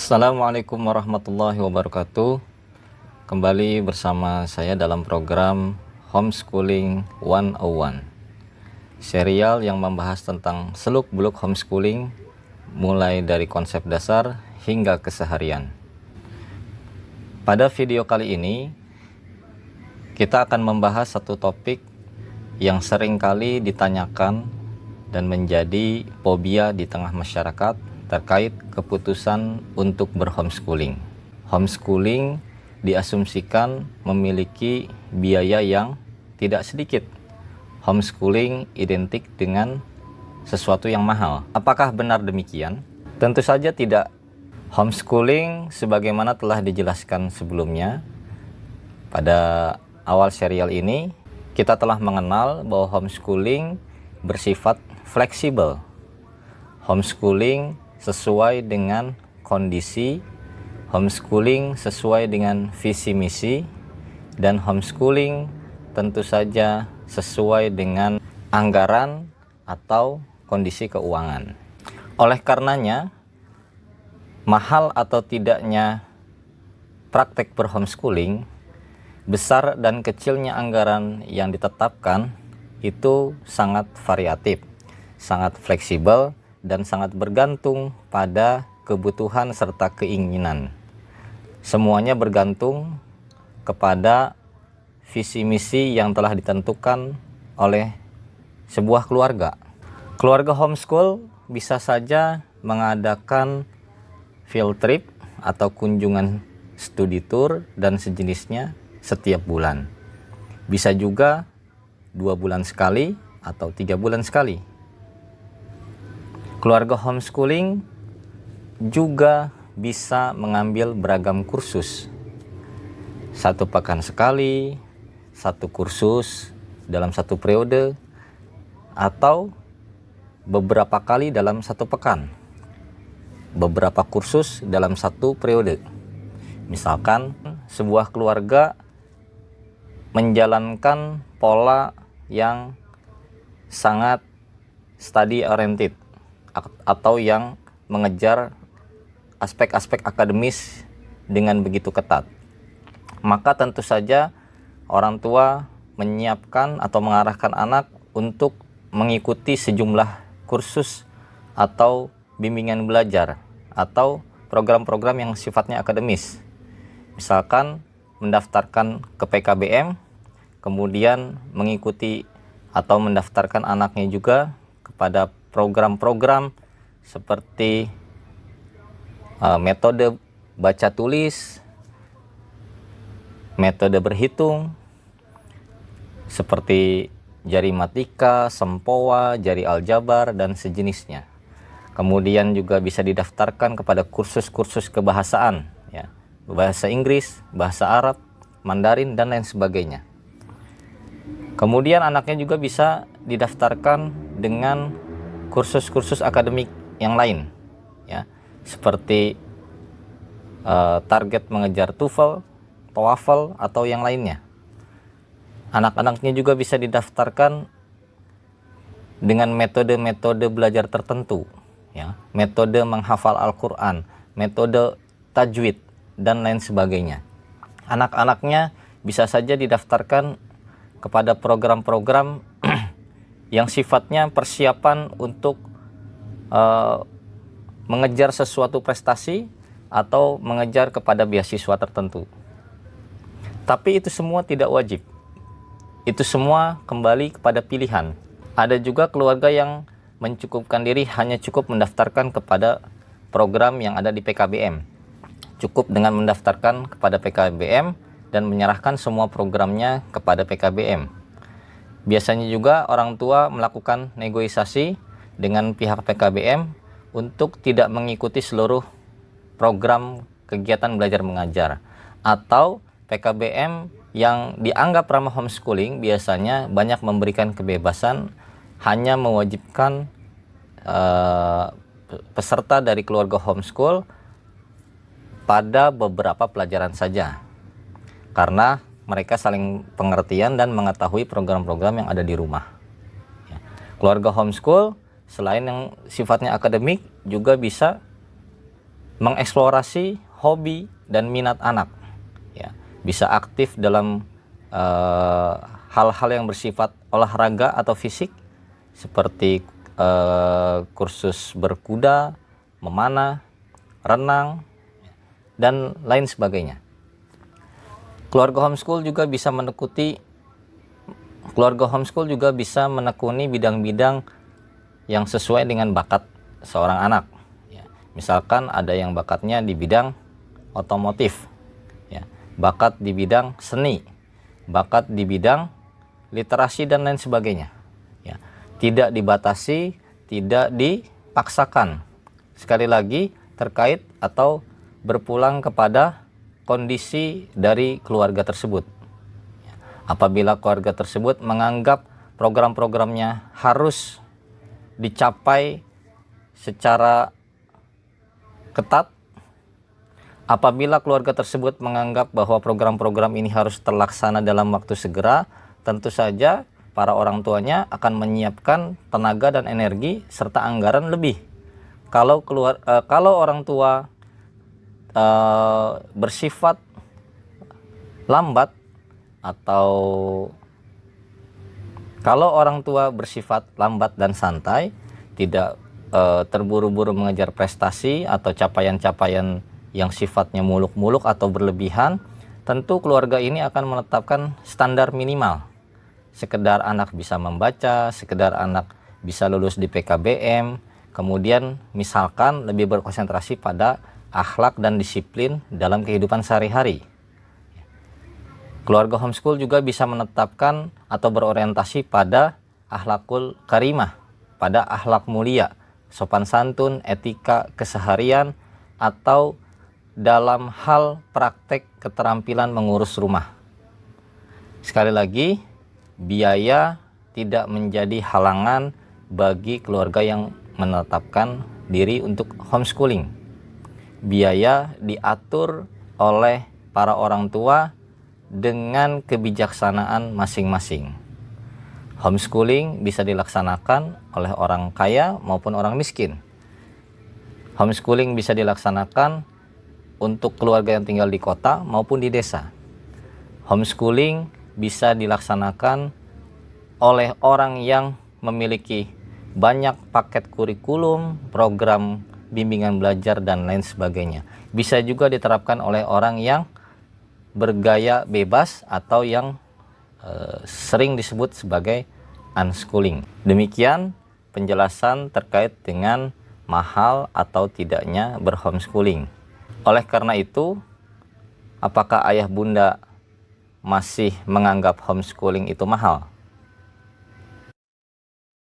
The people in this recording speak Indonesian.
Assalamualaikum warahmatullahi wabarakatuh. Kembali bersama saya dalam program Homeschooling 101, serial yang membahas tentang seluk-beluk homeschooling mulai dari konsep dasar hingga keseharian. Pada video kali ini kita akan membahas satu topik yang sering kali ditanyakan dan menjadi fobia di tengah masyarakat terkait keputusan untuk berhomeschooling. Homeschooling diasumsikan memiliki biaya yang tidak sedikit. Homeschooling identik dengan sesuatu yang mahal. Apakah benar demikian? Tentu saja tidak. Homeschooling sebagaimana telah dijelaskan sebelumnya pada awal serial ini, kita telah mengenal bahwa homeschooling bersifat fleksibel. Homeschooling sesuai dengan kondisi, homeschooling sesuai dengan visi misi, dan homeschooling tentu saja sesuai dengan anggaran atau kondisi keuangan. Oleh karenanya, mahal atau tidaknya praktek berhomeschooling, besar dan kecilnya anggaran yang ditetapkan itu sangat variatif, sangat fleksibel, dan sangat bergantung pada kebutuhan serta keinginan. Semuanya bergantung kepada visi misi yang telah ditentukan oleh sebuah keluarga. Keluarga homeschool bisa saja mengadakan field trip atau kunjungan studi tour dan sejenisnya setiap bulan. Bisa juga 2 bulan sekali atau 3 bulan sekali. Keluarga homeschooling juga bisa mengambil beragam kursus. 1 pekan sekali, 1 kursus dalam 1 periode, atau beberapa kali dalam 1 pekan. Beberapa kursus dalam 1 periode. Misalkan sebuah keluarga menjalankan pola yang sangat study oriented atau yang mengejar aspek-aspek akademis dengan begitu ketat, maka tentu saja orang tua menyiapkan atau mengarahkan anak untuk mengikuti sejumlah kursus atau bimbingan belajar atau program-program yang sifatnya akademis. Misalkan mendaftarkan ke PKBM, kemudian mengikuti atau mendaftarkan anaknya juga kepada program-program seperti metode baca tulis, metode berhitung seperti jari matika, sempowa, jari aljabar, dan sejenisnya. Kemudian juga bisa didaftarkan kepada kursus-kursus kebahasaan, ya, bahasa Inggris, bahasa Arab, Mandarin, dan lain sebagainya. Kemudian anaknya juga bisa didaftarkan dengan kursus-kursus akademik yang lain, ya, seperti target mengejar TOEFL, TOEFL, atau yang lainnya. Anak-anaknya juga bisa didaftarkan dengan metode-metode belajar tertentu, ya, metode menghafal Al-Quran, metode tajwid, dan lain sebagainya. Anak-anaknya bisa saja didaftarkan kepada program-program yang sifatnya persiapan untuk mengejar sesuatu prestasi atau mengejar kepada beasiswa tertentu. Tapi itu semua tidak wajib. Itu semua kembali kepada pilihan. Ada juga keluarga yang mencukupkan diri hanya cukup mendaftarkan kepada program yang ada di PKBM. Cukup dengan mendaftarkan kepada PKBM dan menyerahkan semua programnya kepada PKBM. Biasanya juga orang tua melakukan negosiasi dengan pihak PKBM untuk tidak mengikuti seluruh program kegiatan belajar mengajar, atau PKBM yang dianggap ramah homeschooling biasanya banyak memberikan kebebasan, hanya mewajibkan peserta dari keluarga homeschool pada beberapa pelajaran saja, karena mereka saling pengertian dan mengetahui program-program yang ada di rumah. Keluarga homeschool selain yang sifatnya akademik juga bisa mengeksplorasi hobi dan minat anak, ya, bisa aktif dalam hal-hal yang bersifat olahraga atau fisik seperti kursus berkuda, memanah, renang, dan lain sebagainya. Keluarga homeschool juga bisa menekuni bidang-bidang yang sesuai dengan bakat seorang anak. Ya, misalkan ada yang bakatnya di bidang otomotif, ya, bakat di bidang seni, bakat di bidang literasi dan lain sebagainya. Ya, tidak dibatasi, tidak dipaksakan. Sekali lagi terkait atau berpulang kepada kondisi dari keluarga tersebut. Apabila keluarga tersebut menganggap program-programnya harus dicapai secara ketat, apabila keluarga tersebut menganggap bahwa program-program ini harus terlaksana dalam waktu segera, tentu saja para orang tuanya akan menyiapkan tenaga dan energi serta anggaran lebih. Kalau orang tua bersifat lambat, atau kalau orang tua bersifat lambat dan santai, tidak terburu-buru mengejar prestasi atau capaian-capaian yang sifatnya muluk-muluk atau berlebihan, tentu keluarga ini akan menetapkan standar minimal. Sekedar anak bisa membaca, sekedar anak bisa lulus di PKBM, kemudian misalkan lebih berkonsentrasi pada akhlak dan disiplin dalam kehidupan sehari-hari. Keluarga homeschool juga bisa menetapkan atau berorientasi pada akhlakul karimah, pada akhlak mulia, sopan santun, etika keseharian, atau dalam hal praktek keterampilan mengurus rumah. Sekali lagi, biaya tidak menjadi halangan bagi keluarga yang menetapkan diri untuk homeschooling. Biaya diatur oleh para orang tua dengan kebijaksanaan masing-masing. Homeschooling bisa dilaksanakan oleh orang kaya maupun orang miskin. Homeschooling bisa dilaksanakan untuk keluarga yang tinggal di kota maupun di desa. Homeschooling bisa dilaksanakan oleh orang yang memiliki banyak paket kurikulum, program bimbingan belajar, dan lain sebagainya. Bisa juga diterapkan oleh orang yang bergaya bebas atau yang sering disebut sebagai unschooling. Demikian penjelasan terkait dengan mahal atau tidaknya berhomeschooling. Oleh karena itu, apakah ayah bunda masih menganggap homeschooling itu mahal?